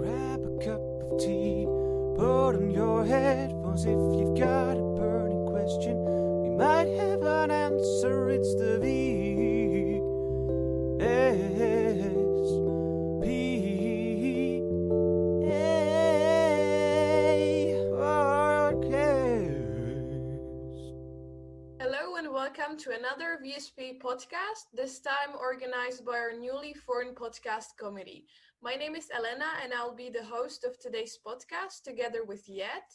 Grab a cup of tea, put on your headphones if you've got a burning question. We might have an answer, it's the VSPA Podcast. Hello and welcome to another VSPA podcast, this time organized by our newly formed podcast committee. My name is Elena and I'll be the host of today's podcast together with Jet.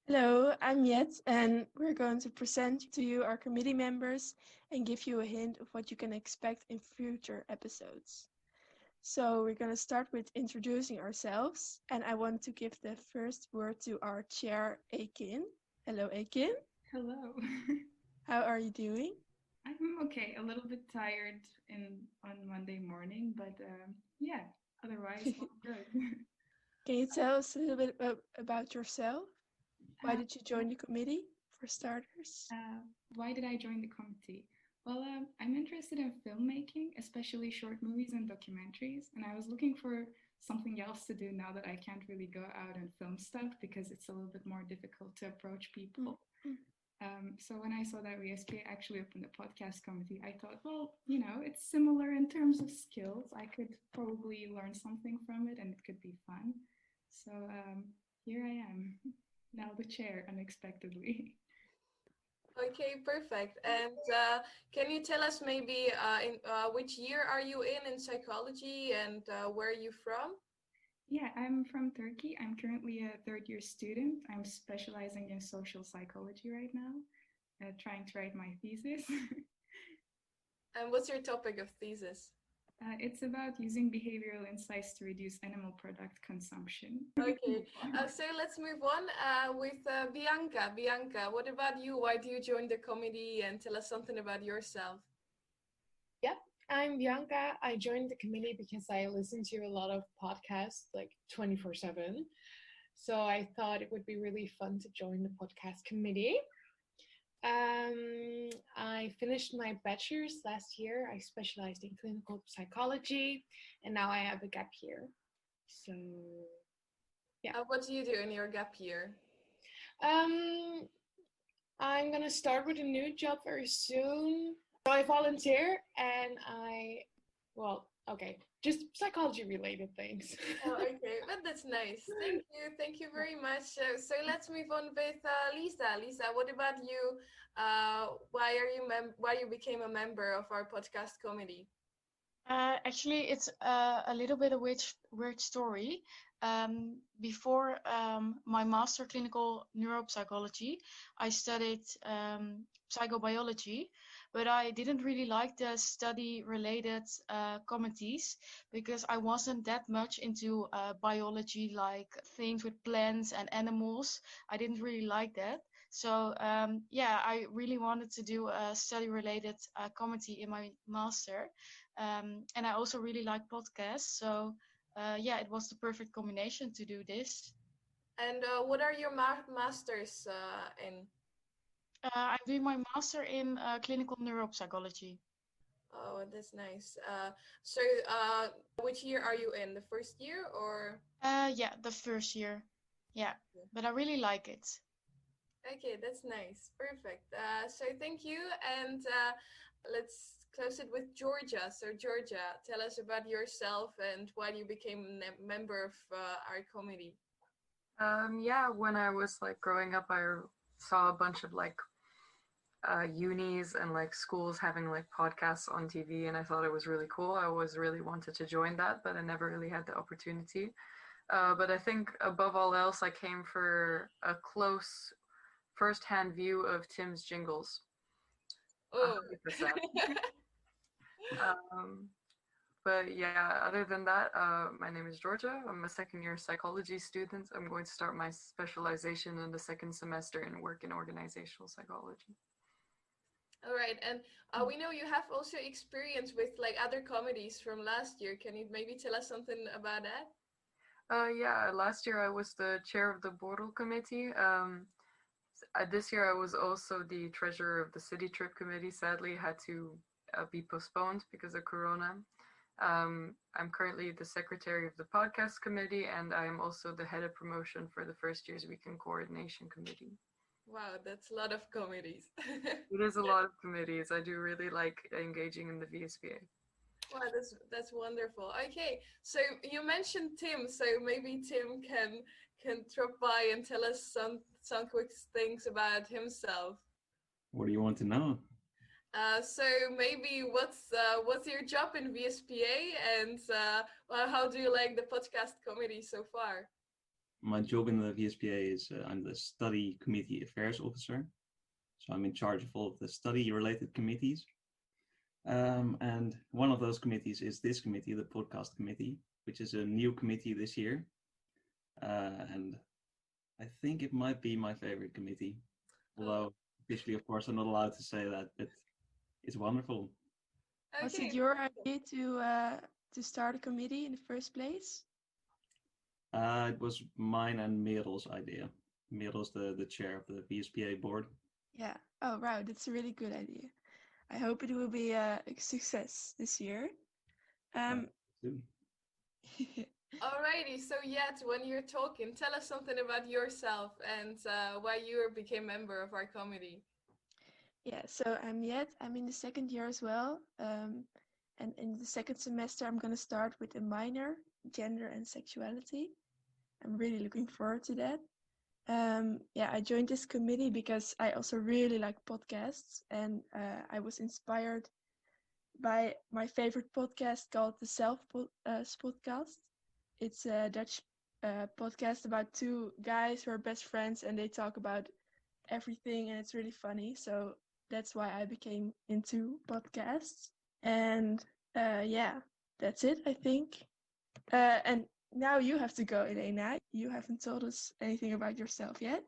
Hello, I'm Jet, and we're going to present to you our committee members and give you a hint of what you can expect in future episodes. So we're going to start with introducing ourselves, and I want to give the first word to our chair, Akin. Hello, Akin. Hello. How are you doing? I'm okay. A little bit tired on Monday morning, but otherwise all good. Can you tell us a little bit about yourself? Why did you join the committee, for starters? Why did I join the committee? Well, I'm interested in filmmaking, especially short movies and documentaries, and I was looking for something else to do now that I can't really go out and film stuff because it's a little bit more difficult to approach people. So when I saw that VSPA actually opened a podcast committee, I thought, well, it's similar in terms of skills. I could probably learn something from it and it could be fun. So here I am, now the chair unexpectedly. Okay, perfect. And can you tell us maybe which year are you in psychology and where are you from? Yeah, I'm from Turkey. I'm currently a third-year student. I'm specializing in social psychology right now, trying to write my thesis. And what's your topic of thesis? It's about using behavioral insights to reduce animal product consumption. Okay, so let's move on with Bianca. Bianca, what about you? Why do you join the committee and tell us something about yourself? Yep, I'm Bianca. I joined the committee because I listen to a lot of podcasts like 24/7. So I thought it would be really fun to join the podcast committee. I finished my bachelor's last year. I specialized in clinical psychology, and now I have a gap year. So, yeah. What do you do in your gap year? I'm gonna start with a new job very soon. So I volunteer, and just psychology related things. Oh, okay, but that's nice. Thank you very much. So let's move on with Lisa. Lisa, what about you? Why you became a member of our podcast committee? Actually, it's a little bit of weird story. Before my master clinical neuropsychology, I studied psychobiology, but I didn't really like the study-related committees because I wasn't that much into biology, like things with plants and animals. I didn't really like that. So I really wanted to do a study-related committee in my master. And I also really like podcasts. So it was the perfect combination to do this. And what are your masters in? I'm doing my master in clinical neuropsychology. Oh, that's nice. So which year are you in? The first year or? The first year. Yeah, but I really like it. Okay, that's nice. Perfect. So thank you. And let's close it with Georgia. So Georgia, tell us about yourself and why you became a member of our committee. When I was growing up, I saw a bunch of unis and schools having podcasts on TV, and I thought it was really cool. I always really wanted to join that, but I never really had the opportunity. But I think above all else, I came for a close first-hand view of Tim's jingles. Oh. 100%. But yeah, other than that, my name is Georgia. I'm a second-year psychology student. I'm going to start my specialization in the second semester in work in organizational psychology. All right, and we know you have also experience with other committees from last year. Can you maybe tell us something about that? Last year I was the chair of the Border Committee. This year I was also the treasurer of the city trip committee. Sadly, had to be postponed because of Corona. I'm currently the secretary of the podcast committee, and I am also the head of promotion for the first year's weekend coordination committee. Wow, that's a lot of committees. It is a lot of committees. I do really like engaging in the VSPA. Wow, that's wonderful. Okay, so you mentioned Tim, so maybe Tim can drop by and tell us some quick things about himself. What do you want to know? So maybe what's your job in VSPA, and well, how do you like the podcast committee so far? My job in the VSPA is I'm the study committee affairs officer. So I'm in charge of all of the study related committees. And one of those committees is this committee, the podcast committee, which is a new committee this year. And I think it might be my favorite committee. Although officially, of course, I'm not allowed to say that, but it's wonderful. Okay. Was it your idea to start a committee in the first place? It was mine and Merel's idea. Merel's the chair of the VSPA board. Yeah. Oh, wow. That's a really good idea. I hope it will be a success this year. Soon. Alrighty, so Jet, when you're talking, tell us something about yourself and why you became member of our committee. Yeah, so I'm Jet. I'm in the second year as well. And in the second semester, I'm going to start with a minor, gender and sexuality. I'm really looking forward to that. I joined this committee because I also really like podcasts, and I was inspired by my favorite podcast called the Podcast. It's a Dutch podcast about two guys who are best friends, and they talk about everything, and it's really funny. So that's why I became into podcasts. And that's it, I think. And now you have to go, Elena. You haven't told us anything about yourself yet.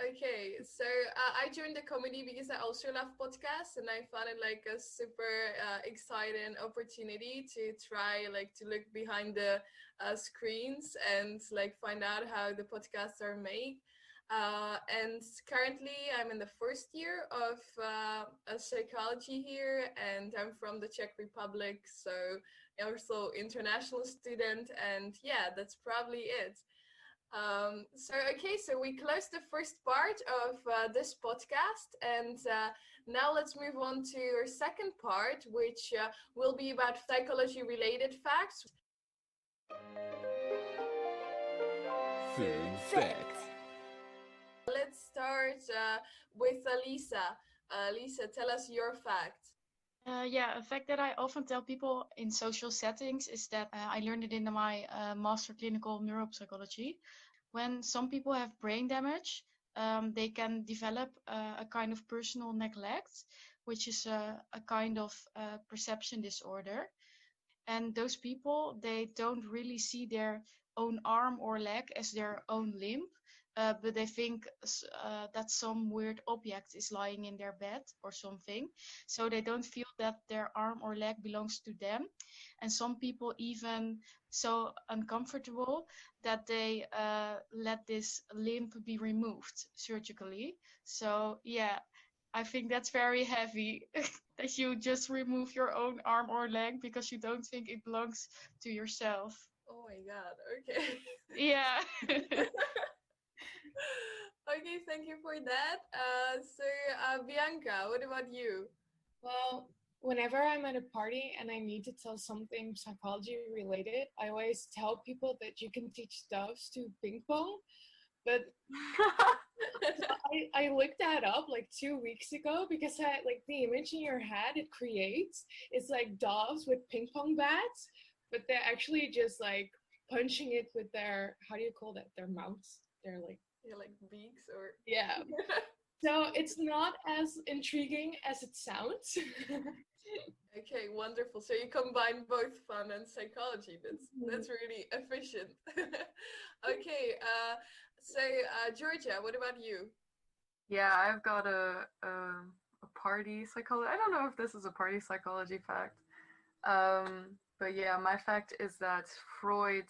Okay, so I joined the committee because I also love podcasts, and I found it like a super exciting opportunity to try to look behind the screens and find out how the podcasts are made. And currently I'm in the first year of psychology here, and I'm from the Czech Republic, so I'm also international student, and yeah, that's probably it. So we closed the first part of this podcast, and now let's move on to our second part, which will be about psychology related facts. Fun fact. Let's start with Lisa. Lisa, tell us your fact. A fact that I often tell people in social settings is that I learned it in my master clinical neuropsychology. When some people have brain damage, they can develop a kind of personal neglect, which is a kind of perception disorder. And those people, they don't really see their own arm or leg as their own limb, but they think that some weird object is lying in their bed or something. So they don't feel that their arm or leg belongs to them. And some people even so uncomfortable that they let this limb be removed surgically. So yeah, I think that's very heavy that you just remove your own arm or leg because you don't think it belongs to yourself. Oh my god, okay. Yeah. Okay, thank you for that. Bianca, what about you? Well, whenever I'm at a party and I need to tell something psychology related, I always tell people that you can teach doves to ping pong. But I looked that up 2 weeks ago because the image in your head it creates is like doves with ping pong bats, but they're actually just punching it with their, how do you call that? Their mouths. They're like beaks or yeah. So it's not as intriguing as it sounds. Okay, wonderful. So you combine both fun and psychology. That's really efficient. Okay, Georgia, what about you? Yeah, I've got a party psychology. I don't know if this is a party psychology fact. But yeah, my fact is that Freud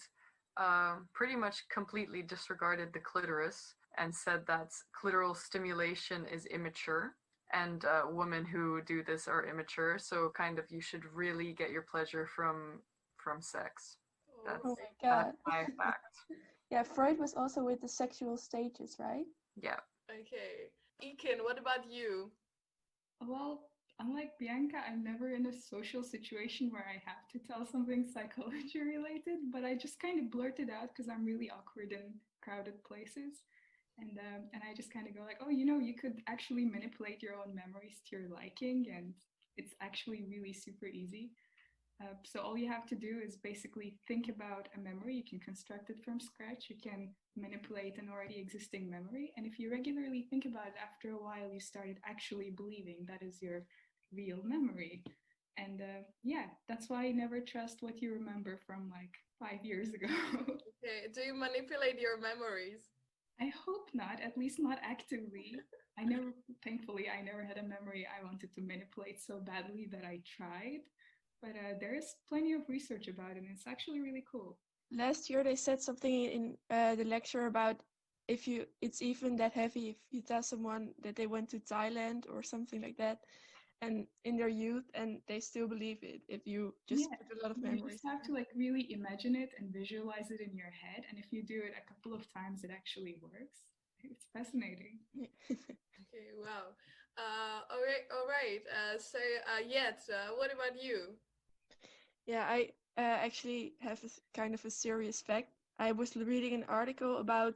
pretty much completely disregarded the clitoris and said that clitoral stimulation is immature, and women who do this are immature. So kind of you should really get your pleasure from from sex. Oh, Oh That's my God. my fact. Yeah, Freud was also with the sexual stages, right? Yeah. okay. Ekin, what about you? Well, unlike Bianca, I'm never in a social situation where I have to tell something psychology related, but I just kind of blurt it out because I'm really awkward in crowded places. And I just kind of go like, oh, you could actually manipulate your own memories to your liking, and it's actually really super easy. So all you have to do is basically think about a memory. You can construct it from scratch. You can manipulate an already existing memory. And if you regularly think about it, after a while, you started actually believing that is your real memory. And yeah, that's why I never trust what you remember from like 5 years ago. Okay, do you manipulate your memories? I hope not, at least not actively. Thankfully, I never had a memory I wanted to manipulate so badly that I tried. But there is plenty of research about it, and it's actually really cool. Last year they said something in the lecture about it's even that heavy if you tell someone that they went to Thailand or something like that, and in their youth, and they still believe it if you just Yeah, put a lot of you memories just have to like really imagine it and visualize it in your head. And if you do it a couple of times, it actually works. It's fascinating. in Okay, wow. All right. Yet, what about you? Yeah, I actually have kind of a serious fact. I was reading an article about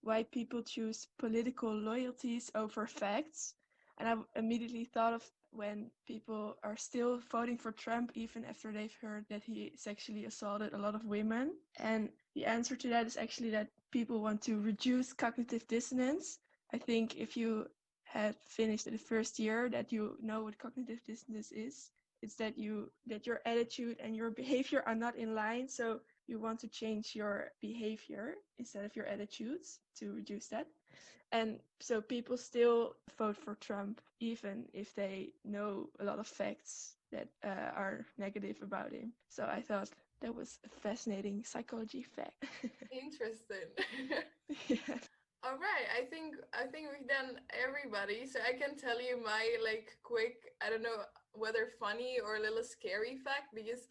why people choose political loyalties over facts. And I immediately thought of when people are still voting for Trump, even after they've heard that he sexually assaulted a lot of women. And the answer to that is actually that people want to reduce cognitive dissonance. I think if you had finished the first year that you know what cognitive dissonance is, it's that your attitude and your behavior are not in line, so you want to change your behavior instead of your attitudes to reduce that. And so people still vote for Trump even if they know a lot of facts that are negative about him. So I thought that was a fascinating psychology fact. Interesting. Yeah. All right, I think we've done everybody, so I can tell you my like quick, I don't know whether funny or a little scary fact, because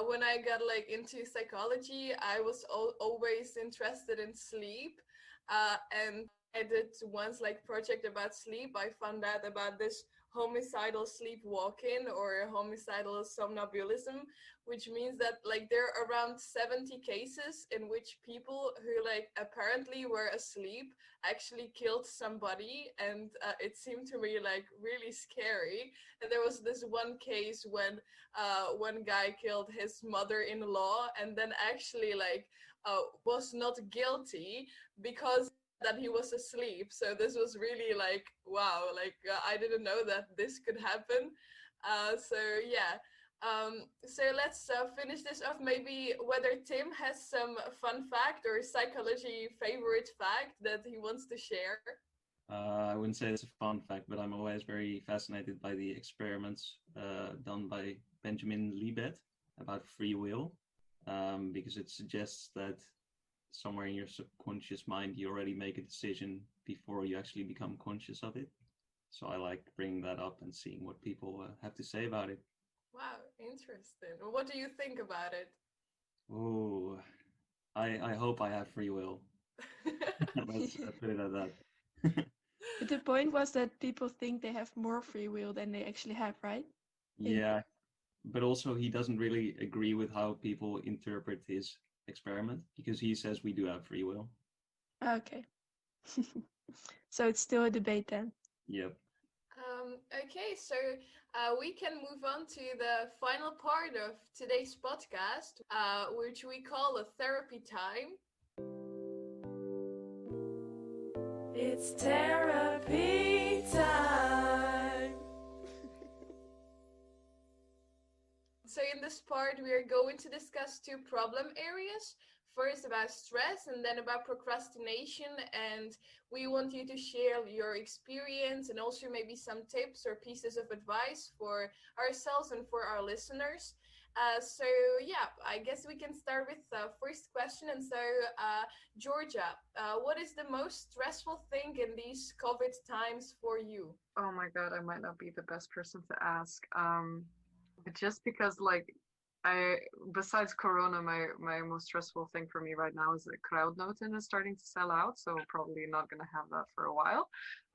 when I got like into psychology, I was always interested in sleep, and I did once like project about sleep. I found out about this homicidal sleepwalking or homicidal somnambulism, which means that like there are around 70 cases in which people who like apparently were asleep actually killed somebody, and it seemed to me like really scary. And there was this one case when one guy killed his mother-in-law and then actually like was not guilty because that he was asleep. So this was really like wow, like I didn't know that this could happen. So yeah. So let's finish this off. Maybe whether Tim has some fun fact or psychology favorite fact that he wants to share. I wouldn't say it's a fun fact, but I'm always very fascinated by the experiments done by Benjamin Libet about free will, because it suggests that somewhere in your subconscious mind you already make a decision before you actually become conscious of it. So I like bringing that up and seeing what people have to say about it. Wow, interesting. Well, what do you think about it? Oh, I hope I have free will. Let's put it at that. But the point was that people think they have more free will than they actually have, right? Yeah, but also he doesn't really agree with how people interpret his experiment because he says we do have free will. Okay. So it's still a debate then. Yep. Okay, so we can move on to the final part of today's podcast, which we call a therapy time. It's therapy time. So in this part, we are going to discuss two problem areas. First about stress and then about procrastination. And we want you to share your experience and also maybe some tips or pieces of advice for ourselves and for our listeners. So yeah, I guess we can start with the first question. And so Georgia, what is the most stressful thing in these COVID times for you? Oh my God, I might not be the best person to ask. But just because like besides Corona, my most stressful thing for me right now is that Kruidnoten is starting to sell out, so probably not gonna have that for a while.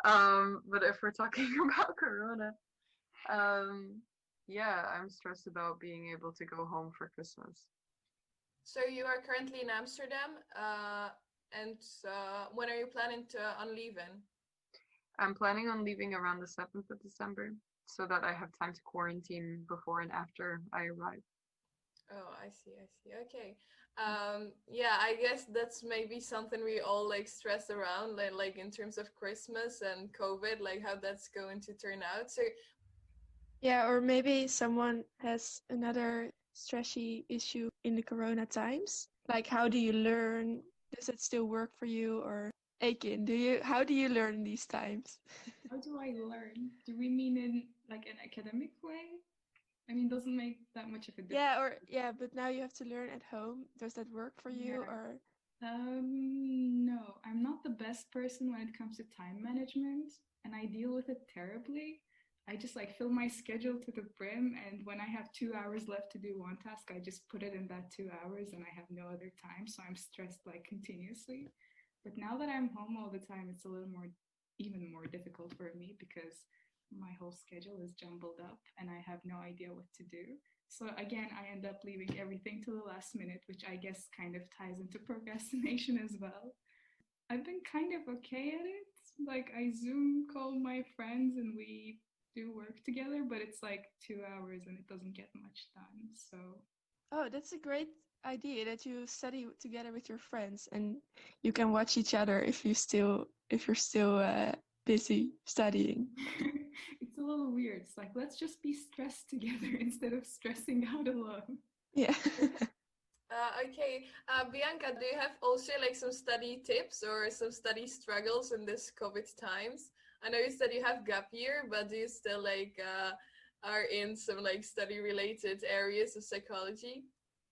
But if we're talking about Corona, um, yeah, I'm stressed about being able to go home for Christmas. So you are currently in Amsterdam, and when are you planning on leaving? I'm planning on leaving around the 7th of December so that I have time to quarantine before and after I arrive. Oh, I see, I see. Okay. Yeah, I guess that's maybe something we all like stress around, like in terms of Christmas and COVID, like how that's going to turn out. So Yeah, or maybe someone has another stressy issue in the corona times. Like how do you learn? Does it still work for you? Or Aiken, how do you learn these times? How do I learn? Do we mean in like an academic way? I mean, doesn't make that much of a difference. But now you have to learn at home. Does that work for you Yeah. or No, I'm not the best person when it comes to time management, and I deal with it terribly. I just like fill my schedule to the brim, and when I have 2 hours left to do one task, I just put it in that 2 hours, and I have no other time, so I'm stressed like continuously. But now that I'm home all the time, it's a little more, even more difficult for me because my whole schedule is jumbled up, and I have no idea what to do. So again, I end up leaving everything to the last minute, which I guess kind of ties into procrastination as well. I've been kind of okay at it. Like I Zoom call my friends and we do work together, but it's like 2 hours and it doesn't get much done. So Oh, that's a great idea that you study together with your friends and you can watch each other if you're still busy studying. it's a little weird. It's like let's just be stressed together instead of stressing out alone. Yeah. okay, Bianca, do you have also like some study tips or some study struggles in this COVID times? I know you said you have gap year, but do you still like are in some like study related areas of psychology?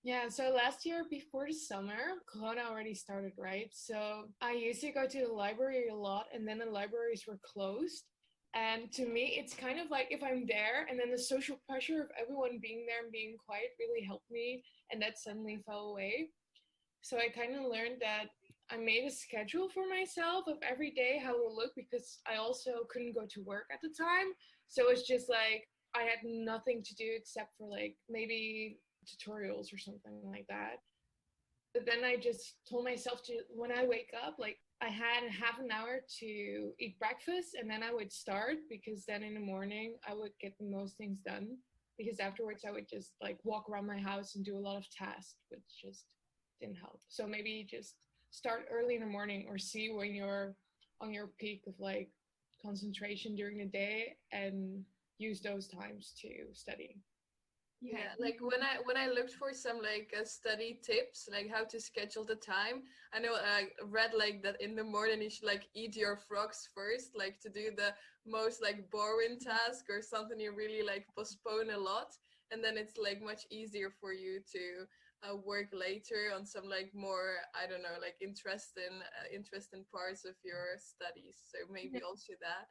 Yeah, so last year before the summer, Corona already started, right? So I used to go to the library a lot, and then the libraries were closed. And to me, it's kind of like if I'm there, and then the social pressure of everyone being there and being quiet really helped me, and that suddenly fell away. So I kind of learned that I made a schedule for myself of every day how it would look because I also couldn't go to work at the time. So it's just like I had nothing to do except for like maybe tutorials or something like that. But then I just told myself to, when I wake up, like I had half an hour to eat breakfast and then I would start because then in the morning I would get the most things done. Because afterwards I would just like walk around my house and do a lot of tasks, which just didn't help. So maybe just start early in the morning or see when you're on your peak of like concentration during the day and use those times to study. Yeah, like when I looked for some like study tips, like how to schedule the time, I know I read like that in the morning you should like eat your frogs first, like to do the most like boring task or something you really like postpone a lot, and then it's like much easier for you to work later on some like more, I don't know, like interesting parts of your studies. So maybe also that.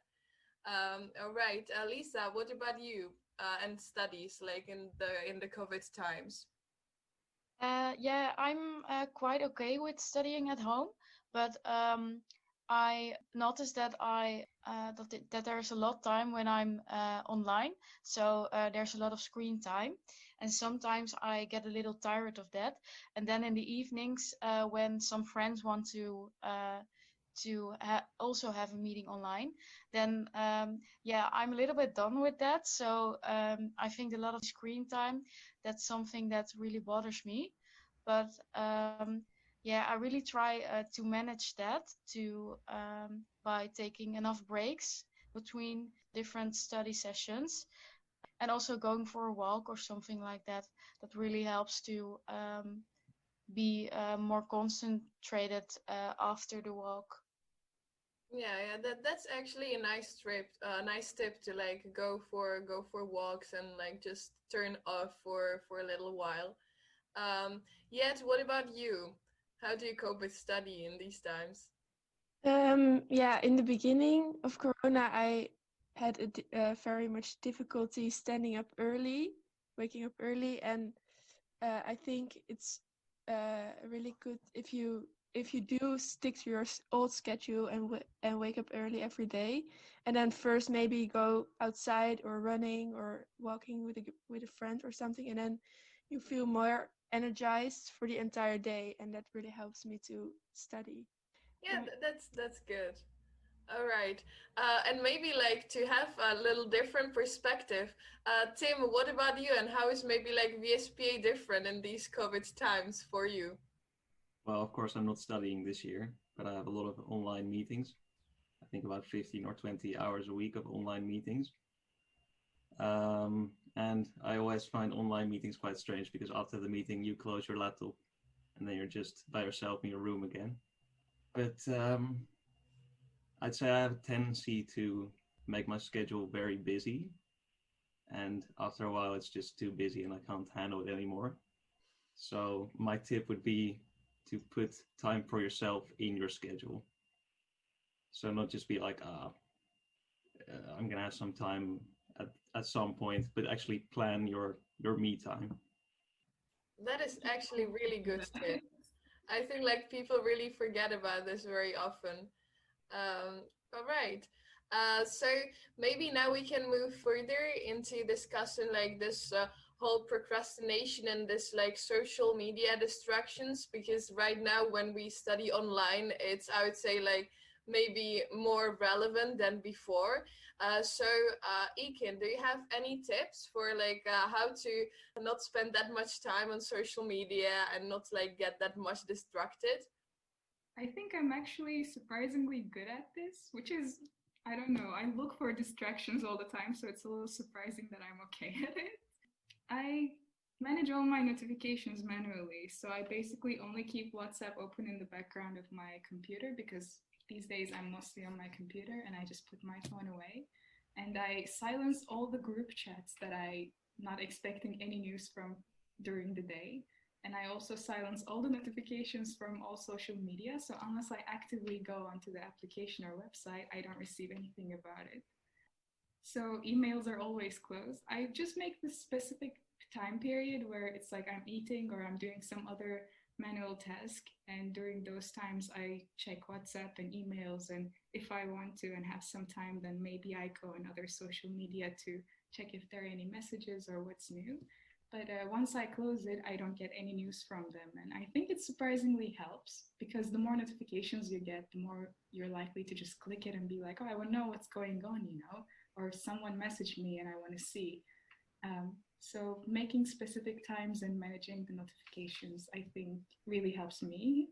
All right, Lisa, what about you and studies like in the COVID times? Yeah, I'm quite okay with studying at home, but I noticed that that there's a lot of time when I'm online, so there's a lot of screen time, and sometimes I get a little tired of that. And then in the evenings, when some friends want to also have a meeting online, then yeah, I'm a little bit done with that. So I think a lot of screen time, that's something that really bothers me. But yeah, I really try to manage that by taking enough breaks between different study sessions and also going for a walk or something like that. That really helps to be more concentrated after the walk. Yeah, that's actually a nice tip to like go for walks and like just turn off for a little while. Yet, what about you? How do you cope with study in these times? Yeah, in the beginning of Corona, I had very much difficulty standing up early, waking up early, and I think it's really good if you do stick to your old schedule and wake up early every day, and then first maybe go outside or running or walking with a friend or something, and then you feel more energized for the entire day, and that really helps me to study. Yeah, that's good. All right. And maybe like to have a little different perspective. Tim, what about you? And how is maybe like VSPA different in these COVID times for you? Well, of course, I'm not studying this year, but I have a lot of online meetings. I think about 15 or 20 hours a week of online meetings. And I always find online meetings quite strange because after the meeting, you close your laptop and then you're just by yourself in your room again. But I'd say I have a tendency to make my schedule very busy. And after a while, it's just too busy and I can't handle it anymore. So my tip would be to put time for yourself in your schedule. So not just be like, I'm going to have some time at some point, but actually plan your me time. That is actually really good tip. I think like people really forget about this very often. All right. So maybe now we can move further into discussing like this whole procrastination and this like social media distractions, because right now when we study online, it's, I would say, like maybe more relevant than before. Ekin, do you have any tips for like how to not spend that much time on social media and not like get that much distracted? I think I'm actually surprisingly good at this, which is, I don't know, I look for distractions all the time, so it's a little surprising that I'm okay at it. I manage all my notifications manually, so I basically only keep WhatsApp open in the background of my computer because these days I'm mostly on my computer and I just put my phone away. And I silence all the group chats that I'm not expecting any news from during the day. And I also silence all the notifications from all social media. So unless I actively go onto the application or website, I don't receive anything about it. So emails are always closed. I just make this specific time period where it's like I'm eating or I'm doing some other manual task. And during those times, I check WhatsApp and emails. And if I want to and have some time, then maybe I go on other social media to check if there are any messages or what's new. But once I close it, I don't get any news from them. And I think it surprisingly helps because the more notifications you get, the more you're likely to just click it and be like, oh, I want to know what's going on, you know, or someone messaged me and I want to see. So making specific times and managing the notifications, I think really helps me.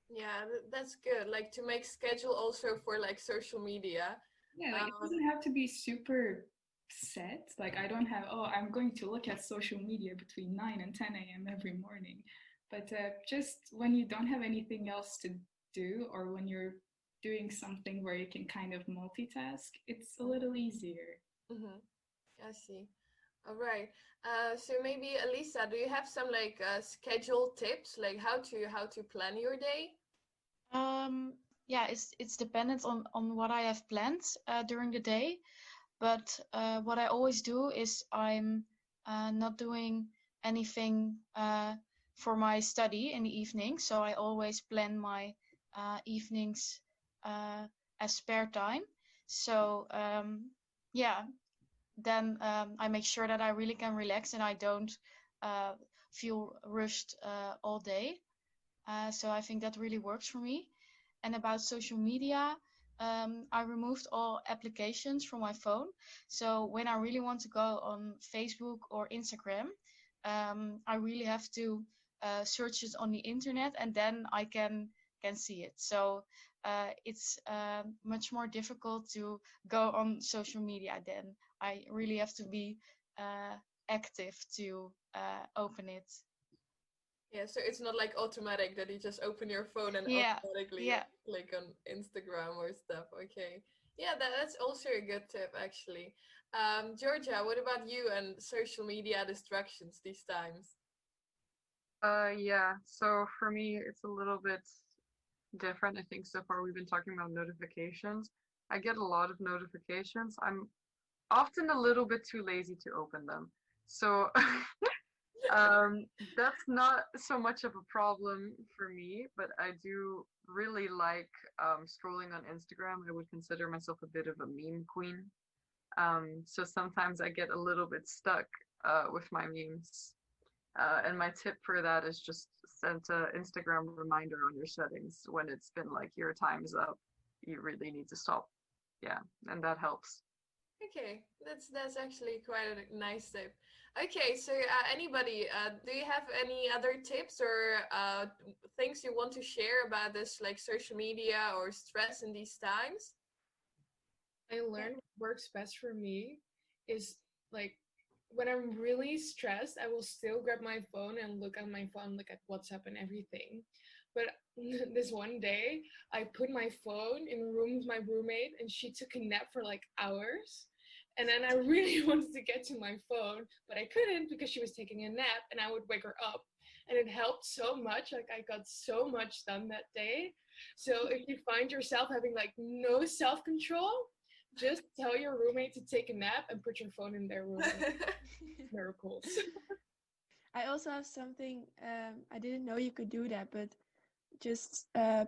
Yeah, that's good. Like to make schedule also for like social media. Yeah, like it doesn't have to be super set. Like I don't have, oh, I'm going to look at social media between 9 and 10 a.m. every morning. But just when you don't have anything else to do or when you're doing something where you can kind of multitask, it's a little easier. Mm-hmm. I see. All right. So maybe Elisa, do you have some like schedule tips, like how to plan your day? Yeah, it's dependent on what I have planned during the day. But what I always do is I'm not doing anything for my study in the evening. So I always plan my evenings as spare time. So yeah, then I make sure that I really can relax and I don't feel rushed all day. So I think that really works for me. And about social media, I removed all applications from my phone. So when I really want to go on Facebook or Instagram, I really have to search it on the internet and then I can see it. So it's much more difficult to go on social media then. I really have to be active to open it. Yeah, so it's not like automatic that you just open your phone and automatically click on Instagram or stuff. Okay. Yeah, that's also a good tip, actually. Georgia, what about you and social media distractions these times? Yeah, so for me, it's a little bit different. I think so far we've been talking about notifications. I get a lot of notifications. I'm often a little bit too lazy to open them. So That's not so much of a problem for me, but I do really like scrolling on Instagram. I would consider myself a bit of a meme queen. So sometimes I get a little bit stuck with my memes. And my tip for that is just send an Instagram reminder on your settings when it's been like your time's up. You really need to stop. Yeah, and that helps. Okay, that's actually quite a nice tip. Okay, so anybody, do you have any other tips or things you want to share about this, like social media or stress in these times? I learned what works best for me is like when I'm really stressed, I will still grab my phone and look at my phone, look at WhatsApp and everything. But this one day, I put my phone in the room with my roommate and she took a nap for like hours. And then I really wanted to get to my phone, but I couldn't because she was taking a nap and I would wake her up. And it helped so much. Like I got so much done that day. So if you find yourself having like no self-control, just tell your roommate to take a nap and put your phone in their room. Miracles. I also have something, I didn't know you could do that, but just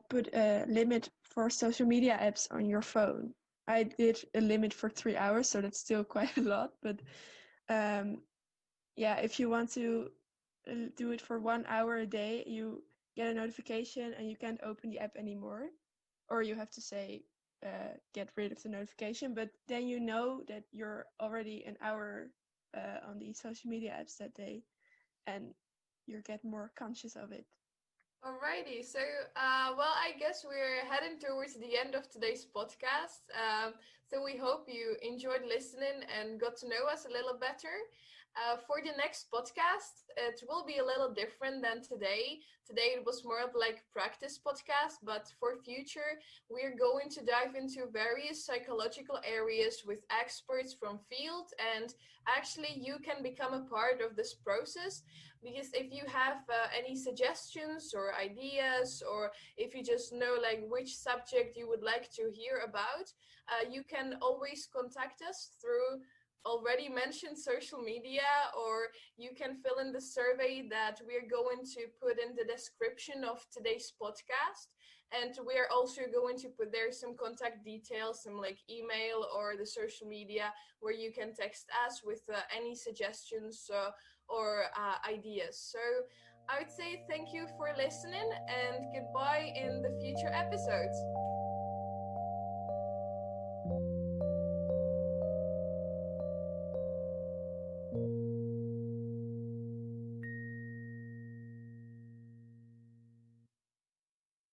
put a limit for social media apps on your phone. I did a limit for 3 hours, so that's still quite a lot. But yeah, if you want to do it for 1 hour a day, you get a notification and you can't open the app anymore. Or you have to say, get rid of the notification. But then you know that you're already an hour on the social media apps that day. And you get more conscious of it. Alrighty, so well, I guess we're heading towards the end of today's podcast. So we hope you enjoyed listening and got to know us a little better. For the next podcast, it will be a little different than today. Today it was more of like practice podcast, but for future, we're going to dive into various psychological areas with experts from field, and actually you can become a part of this process. Because if you have any suggestions or ideas, or if you just know like which subject you would like to hear about, you can always contact us through already mentioned social media, or you can fill in the survey that we're going to put in the description of today's podcast. And we are also going to put there some contact details, some like email or the social media where you can text us with any suggestions or ideas. So I would say thank you for listening and goodbye in the future episodes.